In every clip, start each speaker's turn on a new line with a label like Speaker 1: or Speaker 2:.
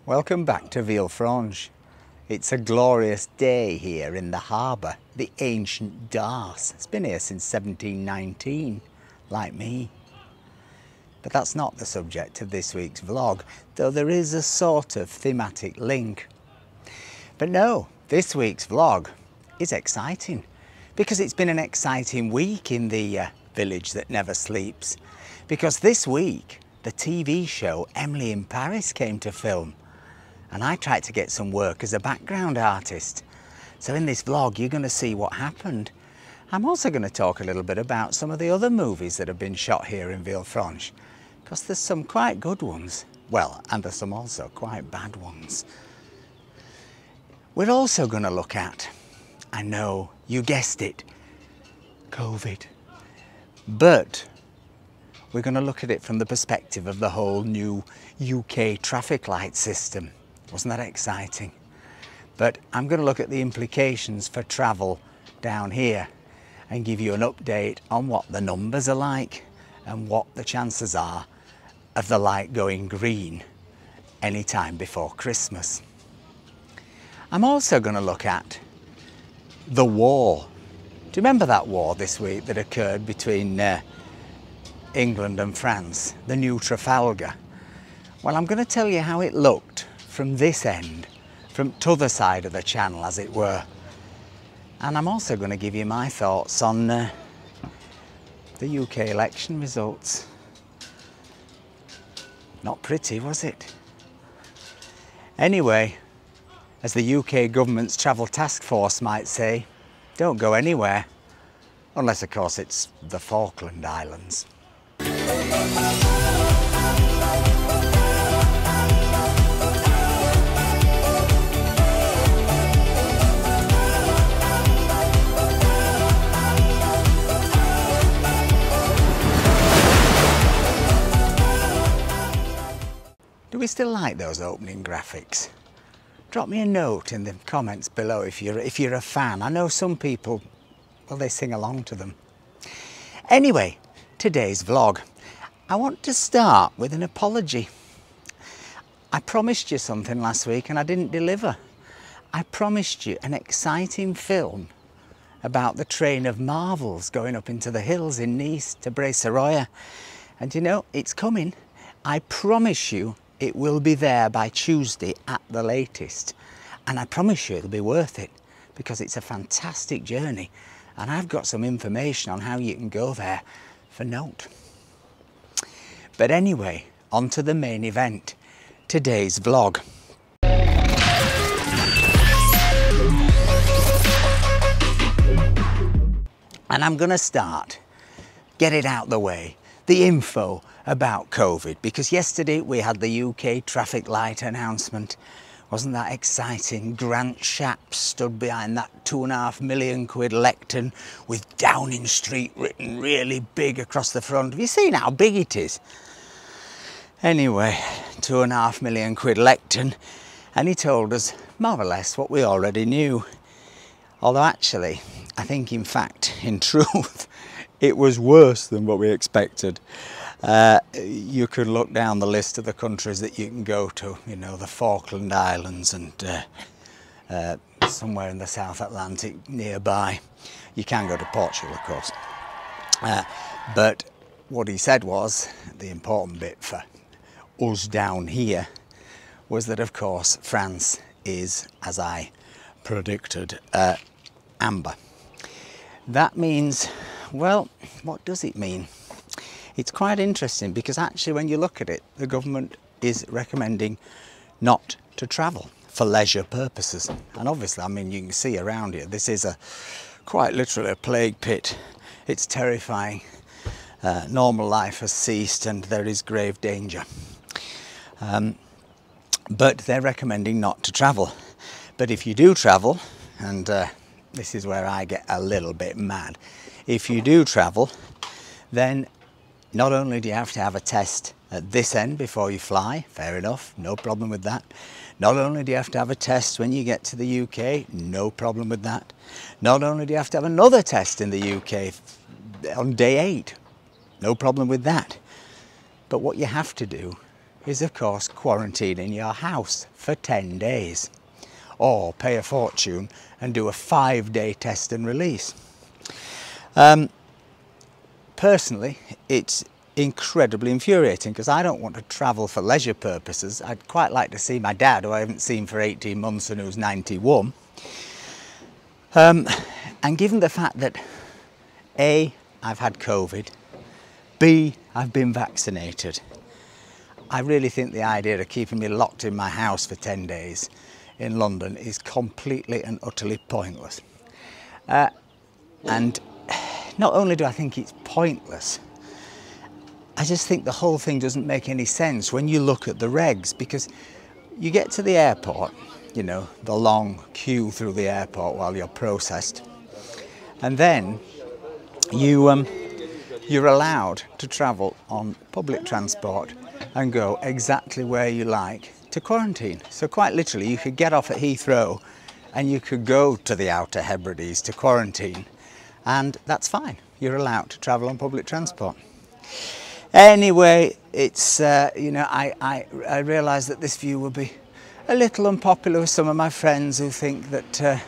Speaker 1: Welcome back to Villefranche. It's a glorious day here in the harbour, the ancient Darse. It's been here since 1719, like me. But that's not the subject of this week's vlog, though there is a sort of thematic link. But no, this week's vlog is exciting, because it's been an exciting week in the village that never sleeps. Because this week, the TV show Emily in Paris came to film. And I tried to get some work as a background artist. So in this vlog, you're going to see what happened. I'm also going to talk a little bit about some of the other movies that have been shot here in Villefranche, because there's some quite good ones. Well, and there's some also quite bad ones. We're also going to look at, I know, you guessed it, COVID. But we're going to look at it from the perspective of the whole new UK traffic light system. Wasn't that exciting? But I'm going to look at the implications for travel down here and give you an update on what the numbers are like and what the chances are of the light going green any time before Christmas. I'm also going to look at the war. Do you remember that war this week that occurred between England and France, the new Trafalgar? Well, I'm going to tell you how it looked from this end, from t'other side of the channel, as it were. And I'm also going to give you my thoughts on the UK election results. Not pretty, was it? Anyway, as the UK government's travel task force might say, don't go anywhere. Unless, of course, it's the Falkland Islands. Do we still like those opening graphics? Drop me a note in the comments below if you're a fan. I know some people, well, they sing along to them. Anyway, today's vlog. I want to start with an apology. I promised you something last week and I didn't deliver. I promised you an exciting film about the train of marvels going up into the hills in Nice to Bresseroya. And you know, it's coming. I promise you it will be there by Tuesday at the latest. And I promise you it'll be worth it, because it's a fantastic journey. And I've got some information on how you can go there for note. But anyway, on to the main event, today's vlog. And I'm going to start, get it out the way, the info about COVID, because yesterday we had the UK traffic light announcement. Wasn't that exciting? Grant Shapps stood behind that £2.5 million lectern with Downing Street written really big across the front. Have you seen how big it is? Anyway, £2.5 million lectern, and he told us more or less what we already knew. Although actually, I think in fact, in truth, it was worse than what we expected. You can look down the list of the countries that you can go to, you know, the Falkland Islands and somewhere in the South Atlantic nearby. You can go to Portugal, of course. But what he said was, the important bit for us down here, was that of course France is, as I predicted, amber. That means, well, what does it mean? It's quite interesting, because actually when you look at it, the government is recommending not to travel for leisure purposes. And obviously, I mean, you can see around here, this is quite literally a plague pit. It's terrifying. Normal life has ceased and there is grave danger. But they're recommending not to travel. But if you do travel, and this is where I get a little bit mad, if you do travel, then not only do you have to have a test at this end before you fly, fair enough, no problem with that. Not only do you have to have a test when you get to the UK, no problem with that. Not only do you have to have another test in the UK on day 8, no problem with that. But what you have to do is of course quarantine in your house for 10 days. Or pay a fortune and do a 5-day test and release. Personally, it's incredibly infuriating because I don't want to travel for leisure purposes. I'd quite like to see my dad, who I haven't seen for 18 months and who's 91. And given the fact that A, I've had COVID, B, I've been vaccinated, I really think the idea of keeping me locked in my house for 10 days in London is completely and utterly pointless. And not only do I think it's pointless, I just think the whole thing doesn't make any sense when you look at the regs, because you get to the airport, you know, the long queue through the airport while you're processed, and then you're allowed to travel on public transport and go exactly where you like to quarantine. So quite literally, you could get off at Heathrow and you could go to the Outer Hebrides to quarantine, and that's fine. You're allowed to travel on public transport. Anyway, it's, you know, I realise that this view will be a little unpopular with some of my friends who think that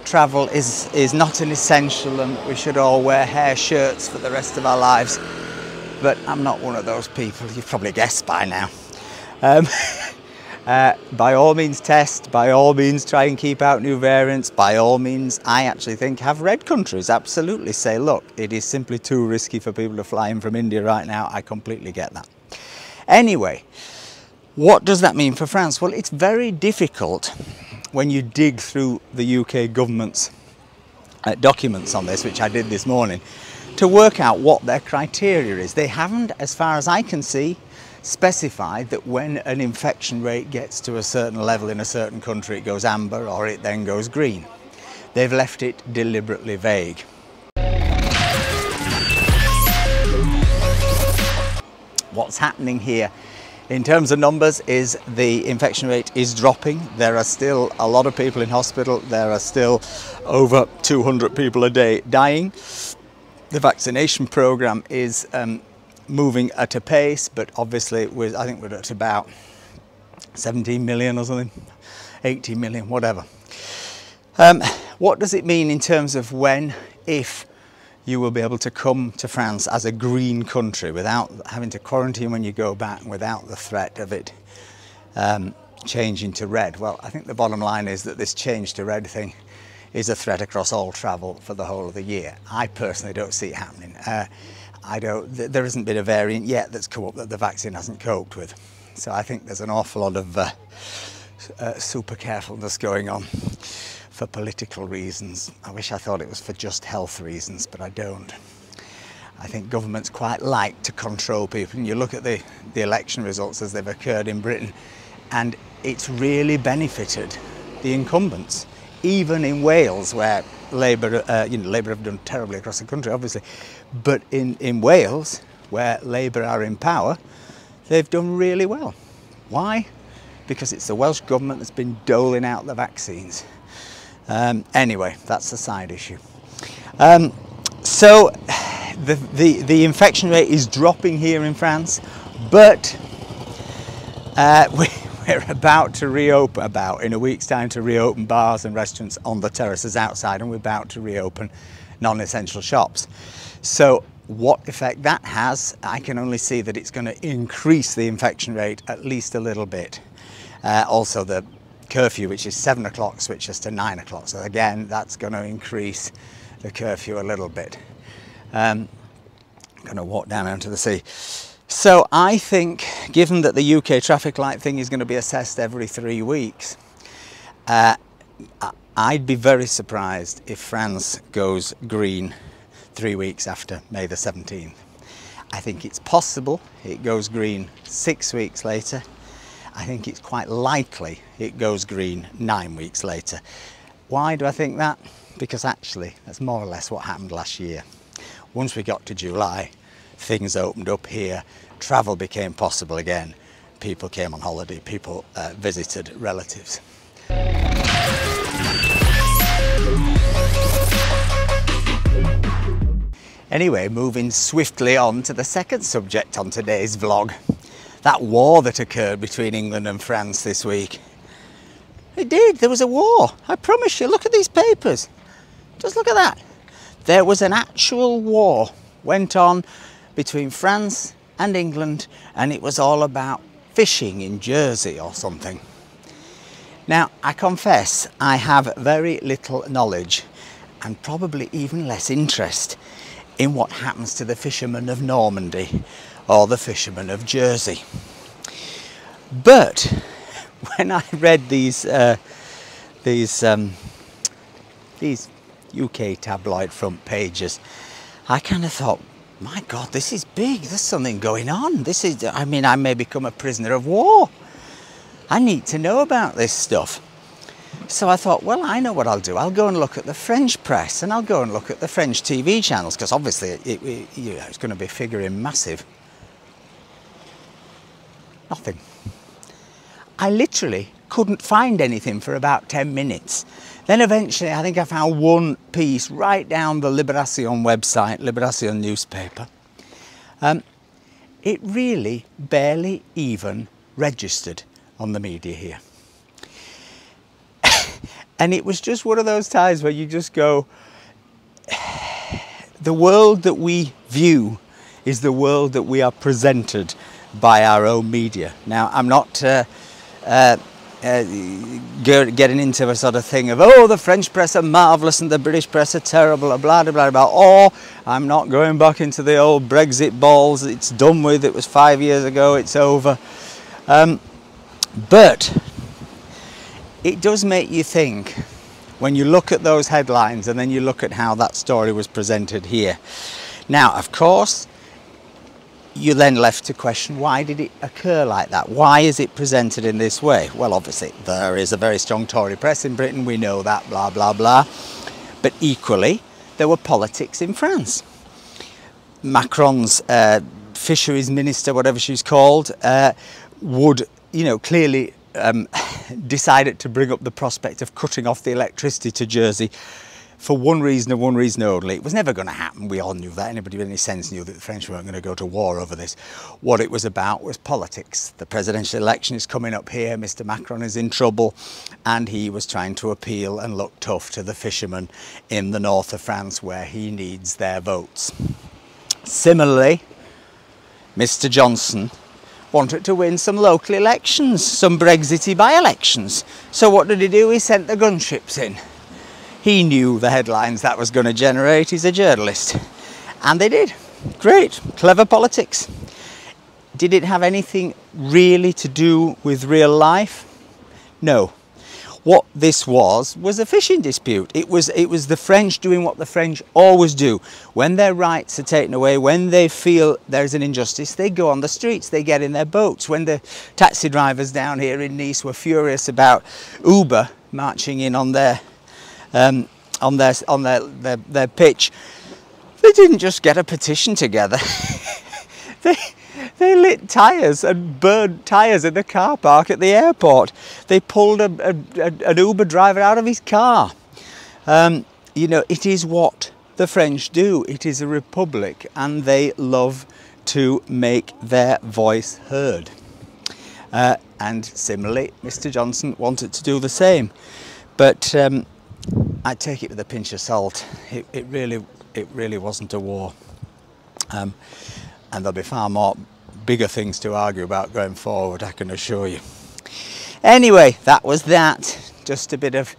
Speaker 1: travel is not an essential and we should all wear hair shirts for the rest of our lives. But I'm not one of those people, you've probably guessed by now. By all means test, by all means try and keep out new variants, by all means I actually think have red countries absolutely say, look, it is simply too risky for people to fly in from India right now. I completely get that. Anyway, what does that mean for France? Well, it's very difficult when you dig through the UK government's documents on this, which I did this morning, to work out what their criteria is. They haven't, as far as I can see, specified that when an infection rate gets to a certain level in a certain country, it goes amber or it then goes green. They've left it deliberately vague. What's happening here in terms of numbers is the infection rate is dropping. There are still a lot of people in hospital. There are still over 200 people a day dying. The vaccination program is moving at a pace, but obviously I think we're at about 17 million or something, 18 million, whatever. What does it mean in terms of when, if you will be able to come to France as a green country without having to quarantine when you go back, without the threat of it changing to red? Well, I think the bottom line is that this change to red thing is a threat across all travel for the whole of the year. I personally don't see it happening. There hasn't been a variant yet that's come up that the vaccine hasn't coped with. So I think there's an awful lot of super carefulness going on for political reasons. I wish I thought it was for just health reasons, but I don't. I think governments quite like to control people. And you look at the election results as they've occurred in Britain, and it's really benefited the incumbents. Even in Wales, where Labour have done terribly across the country, obviously, but in Wales, where Labour are in power, they've done really well. Why? Because it's the Welsh government that's been doling out the vaccines. Anyway, that's a side issue. So the infection rate is dropping here in France, but we're about to reopen, in a week's time, to reopen bars and restaurants on the terraces outside, and we're about to reopen non-essential shops. So what effect that has, I can only see that it's going to increase the infection rate at least a little bit. Also the curfew, which is 7 o'clock, switches to 9 o'clock. So again, that's going to increase the curfew a little bit. I'm going to walk down onto the sea. So I think, given that the UK traffic light thing is going to be assessed every 3 weeks, I'd be very surprised if France goes green 3 weeks after May the 17th. I think it's possible it goes green 6 weeks later. I think it's quite likely it goes green 9 weeks later. Why do I think that? Because actually, that's more or less what happened last year. Once we got to July, things opened up here, travel became possible again, people came on holiday, people visited relatives. Anyway, moving swiftly on to the second subject on today's vlog. that war that occurred between England and France this week. It did, there was a war, I promise you. Look at these papers, just look at that. There was an actual war went on between France and England, and it was all about fishing in Jersey or something. Now, I confess I have very little knowledge and probably even less interest in what happens to the fishermen of Normandy or the fishermen of Jersey. But when I read these UK tabloid front pages, I kind of thought, my God, this is big. There's something going on. This is, I mean, I may become a prisoner of war. I need to know about this stuff. So I thought, well, I know what I'll do. I'll go and look at the French press, and I'll go and look at the French TV channels, because obviously it's going to be figuring massive. Nothing. I literally couldn't find anything for about 10 minutes. Then eventually I think I found one piece right down the Libération website, Libération newspaper. It really barely even registered on the media here. And it was just one of those times where you just go, the world that we view is the world that we are presented by our own media. Now, I'm not getting into a sort of thing of, oh, the French press are marvellous and the British press are terrible, blah, blah, blah, blah, or I'm not going back into the old Brexit balls, it's done with, it was 5 years ago, it's over. But it does make you think when you look at those headlines and then you look at how that story was presented here. Now, of course, you're then left to question, why did it occur like that? Why is it presented in this way? Well, obviously, there is a very strong Tory press in Britain, we know that, blah, blah, blah. But equally, there were politics in France. Macron's fisheries minister, whatever she's called, would, you know, clearly decided to bring up the prospect of cutting off the electricity to Jersey for one reason and one reason only. It was never going to happen, we all knew that. Anybody with any sense knew that the French weren't going to go to war over this. What it was about was politics. The presidential election is coming up here, Mr. Macron is in trouble, and he was trying to appeal and look tough to the fishermen in the north of France where he needs their votes. Similarly, Mr. Johnson wanted to win some local elections, some Brexity by-elections. So what did he do? He sent the gunships in. He knew the headlines that was going to generate. He's a journalist. And they did. Great. Clever politics. Did it have anything really to do with real life? No. What this was a fishing dispute. It was the French doing what the French always do. When their rights are taken away, when they feel there's an injustice, they go on the streets, they get in their boats. When the taxi drivers down here in Nice were furious about Uber marching in on their pitch, they didn't just get a petition together. They lit tyres and burned tyres in the car park at the airport. They pulled an Uber driver out of his car. You know, it is what the French do. It is a republic, and they love to make their voice heard. And similarly, Mr. Johnson wanted to do the same. But I take it with a pinch of salt. It really wasn't a war. And there'll be far more bigger things to argue about going forward, I can assure you. Anyway, that was that. Just a bit of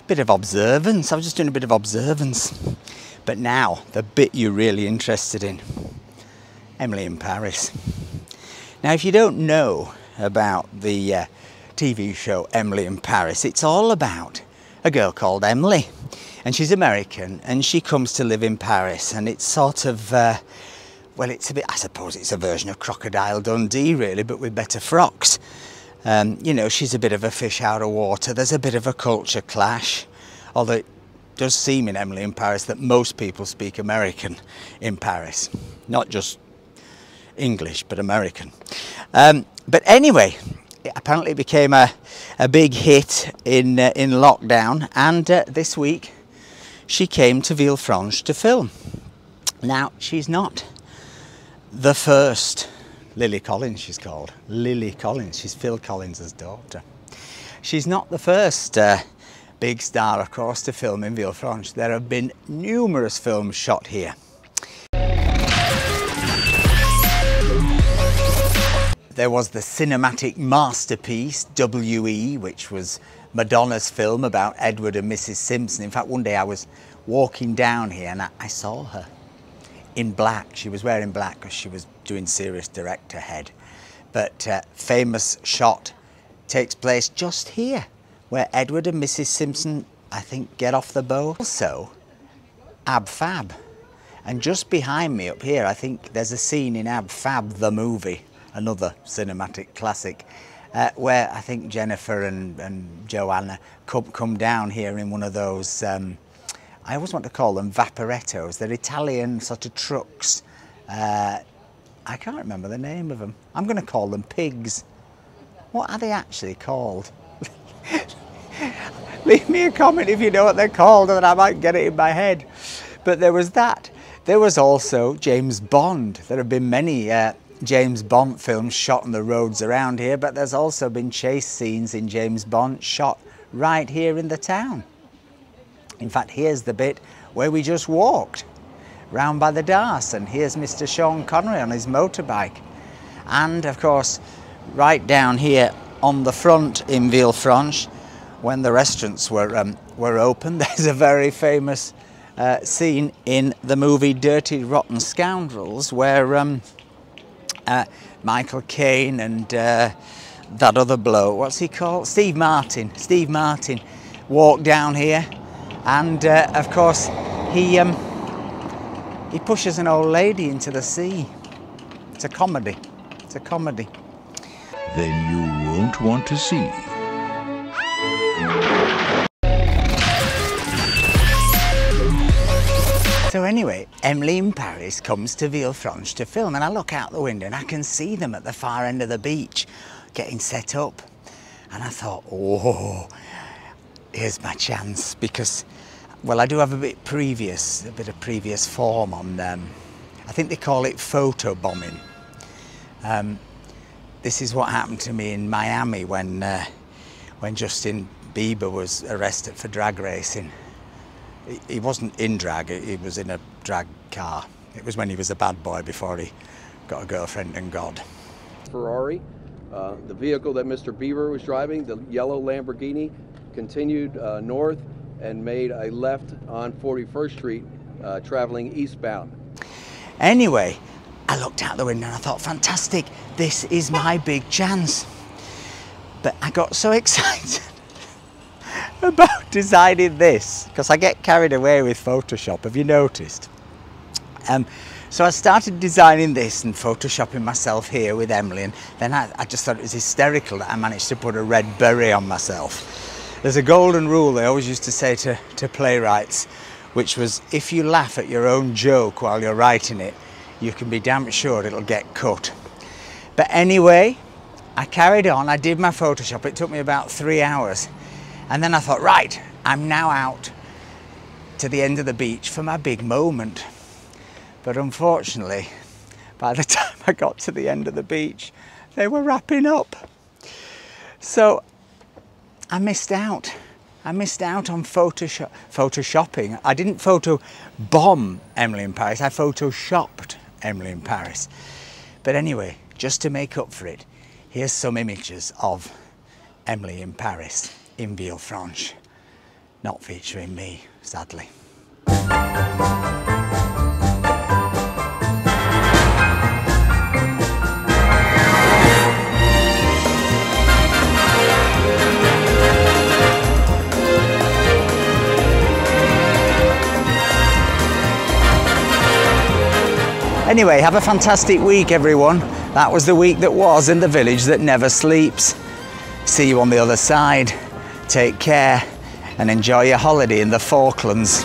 Speaker 1: observance. I was just doing a bit of observance. But now, the bit you're really interested in, Emily in Paris. Now, if you don't know about the TV show Emily in Paris, it's all about a girl called Emily. And she's American, and she comes to live in Paris, and it's sort of, well, it's a bit, I suppose it's a version of Crocodile Dundee, really, but with better frocks. You know, she's a bit of a fish out of water. There's a bit of a culture clash, although it does seem in Emily in Paris that most people speak American in Paris, not just English, but American. But anyway, it apparently became a big hit in lockdown, and this week she came to Villefranche to film. Now, she's not the first Lily Collins, she's called. Lily Collins, she's Phil Collins' daughter. She's not the first big star, of course, to film in Villefranche. There have been numerous films shot here. There was the cinematic masterpiece, W.E., which was Madonna's film about Edward and Mrs. Simpson. In fact, one day I was walking down here and I saw her in black. She was wearing black because she was doing serious director head. But famous shot takes place just here, where Edward and Mrs. Simpson, I think, get off the boat. Also, Ab Fab. And just behind me up here, I think there's a scene in Ab Fab, the movie, another cinematic classic, where I think Jennifer and Joanna come down here in one of those, I always want to call them vaporettos. They're Italian sort of trucks. I can't remember the name of them. I'm going to call them pigs. What are they actually called? Leave me a comment if you know what they're called, and I might get it in my head. But there was that. There was also James Bond. There have been many James Bond films shot on the roads around here, but there's also been chase scenes in James Bond shot right here in the town. In fact, here's the bit where we just walked, round by the Darse, and here's Mr. Sean Connery on his motorbike. And of course, right down here on the front in Villefranche, when the restaurants were open, there's a very famous scene in the movie Dirty Rotten Scoundrels, where Michael Caine and that other bloke, what's he called? Steve Martin walked down here, and of course he pushes an old lady into the sea. It's a comedy. It's a comedy.
Speaker 2: Then you won't want to see.
Speaker 1: So anyway, Emily in Paris comes to Villefranche to film, and I look out the window and I can see them at the far end of the beach getting set up. And I thought, oh, here's my chance, because, well, I do have a bit of previous form on them. I think they call it photobombing. This is what happened to me in Miami when Justin Bieber was arrested for drag racing. He wasn't in drag, he was in a drag car. It was when he was a bad boy before he got a girlfriend and God.
Speaker 3: Ferrari, the vehicle that Mr. Bieber was driving, the yellow Lamborghini, continued north and made a left on 41st Street, traveling eastbound.
Speaker 1: Anyway, I looked out the window and I thought, fantastic, this is my big chance. But I got so excited about designing this, because I get carried away with Photoshop, have you noticed? So I started designing this and photoshopping myself here with Emily, and then I just thought it was hysterical that I managed to put a red beret on myself. There's a golden rule they always used to say to playwrights, which was, if you laugh at your own joke while you're writing it, you can be damn sure it'll get cut. But anyway, I carried on, I did my Photoshop, it took me about 3 hours. And then I thought, right, I'm now out to the end of the beach for my big moment. But unfortunately, by the time I got to the end of the beach, they were wrapping up. So I missed out. I missed out on photoshopping. I didn't photo bomb Emily in Paris, I photoshopped Emily in Paris. But anyway, just to make up for it, here's some images of Emily in Paris in Villefranche, not featuring me, sadly. Anyway, have a fantastic week, everyone. That was the week that was in the village that never sleeps. See you on the other side. Take care and enjoy your holiday in the Falklands.